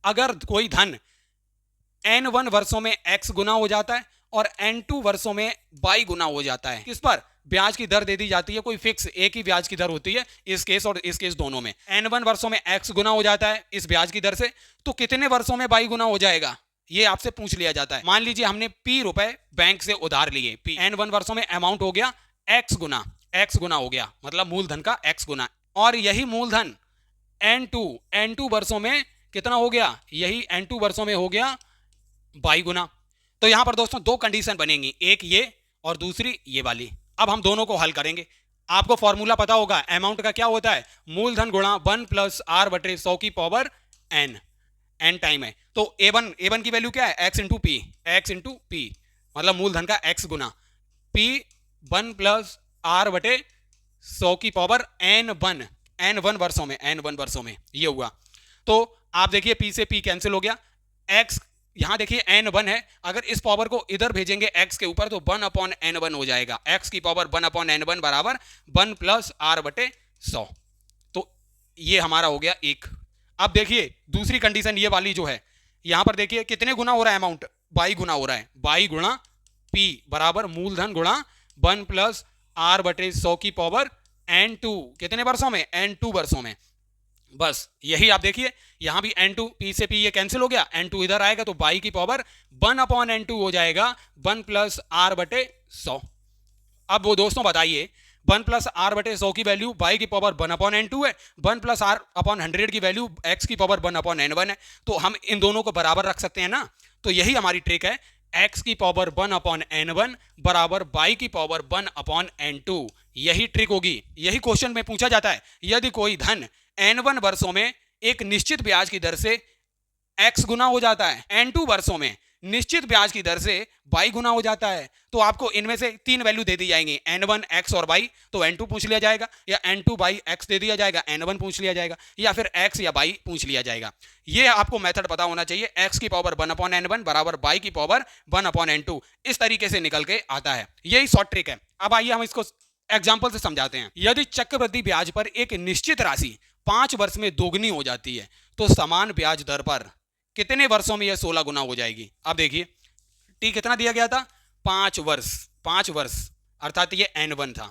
अगर कोई धन n1 वर्षों में x गुना हो जाता है और n2 वर्षों में y गुना हो जाता है। किस पर? ब्याज की दर दे दी जाती है, कोई फिक्स एक ही ब्याज की दर होती है इस केस और इस केस दोनों में। n1 वर्षों में x गुना हो जाता है इस ब्याज की दर से, तो कितने वर्षों में y गुना हो जाएगा ये आपसे पूछ लिया जाता है। मान लीजिए हमने p रुपए बैंक से उधार लिए, p n1 वर्षों में अमाउंट हो गया x गुना हो गया, मतलब मूलधन का x गुना, और यही मूलधन n2 वर्षों में कितना हो गया, यही n2 वर्षों में हो गया y गुना। तो यहां पर दोस्तों दो कंडीशन बनेंगी, एक ये और दूसरी ये वाली। अब हम दोनों को हल करेंगे। आपको फॉर्मूला पता होगा अमाउंट का, क्या होता है, मूलधन गुणा 1 प्लस r बटे 100 की पावर n टाइम है। तो a1 की वैल्यू क्या है, x इंटू पी, मतलब मूलधन का x गुना p 1 प्लस r बटे 100 की पावर n1 वर्षों में ये हुआ। तो आप देखिए p से p कैंसिल हो गया, x यहां देखिए n1 है, अगर इस पावर को इधर भेजेंगे x के ऊपर तो 1 अपॉन n1 हो जाएगा, x की पावर 1 अपॉन n1 बराबर 1 प्लस r बटे 100। तो ये हमारा हो गया एक। अब देखिए दूसरी कंडीशन ये वाली जो है, यहां पर देखिए कितने गुना हो रहा है अमाउंट, y गुना हो रहा है, y गुणा p बराबर मूलधन गुणा 1 प्लस r बटे 100 की पावर n2, कितने वर्षों में, n2 वर्षों में। बस यही आप देखिए यहां भी n2 p से p ये कैंसिल हो गया, n2 इधर आएगा तो y की पावर 1 अपॉन n2 हो जाएगा 1 प्लस r बटे 100। अब वो दोस्तों बताइए 1 प्लस r बटे 100 की वैल्यू y की पावर 1 अपॉन n2 है, 1 प्लस r अपॉन 100 की वैल्यू x की पावर 1 अपॉन n1 है, तो हम इन दोनों को बराबर रख सकते हैं ना। तो यही हमारी ट्रिक है, x की पावर 1 अपॉन n1 बराबर y की पावर 1 अपॉन n2, यही ट्रिक होगी। यही क्वेश्चन में पूछा जाता है, यदि कोई धन n1 वर्षों में एक निश्चित ब्याज की दर से x गुना हो जाता है, n2 वर्षों में निश्चित ब्याज की दर से y गुना हो जाता है, तो आपको इनमें से तीन वैल्यू दे दी जाएंगी, n1 x और y, तो n2 पूछ लिया जाएगा, या n2 y x दे दिया जाएगा, n1 पूछ लिया जाएगा, या फिर x या y पूछ लिया जाएगा। ये आपको मेथड पता होना चाहिए, x की पावर 1 अपॉन n1 बराबर y की पावर 1 अपॉन n2, इस तरीके से निकल के आता है। यही शॉर्ट ट्रिक है। अब आइए हम इसको एग्जाम्पल से समझाते हैं। यदि चक्रवृद्धि ब्याज पर एक निश्चित राशि 5 वर्ष में दोगुनी हो जाती है, तो समान ब्याज दर पर कितने वर्षों में यह 16 गुना हो जाएगी। अब देखिए t कितना दिया गया था, 5 वर्ष, अर्थात ये n1 था,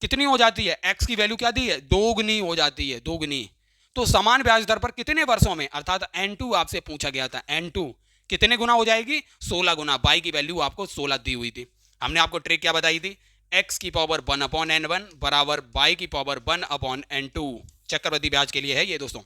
कितनी हो जाती है, x की वैल्यू क्या दी है, दोगुनी हो जाती है, दोगुनी। तो समान ब्याज दर पर कितने वर्षों में, अर्थात n2 आपसे पूछा गया था, n2 कितने गुना हो जाएगी, 16 गुना। y की वैल्यू आपको 16 दी हुई थी। हमने आपको ट्रिक क्या बताई थी, x की पावर 1 अपॉन n1 बराबर y की पावर 1 अपॉन n2, चक्रवृद्धि ब्याज के लिए है ये दोस्तों।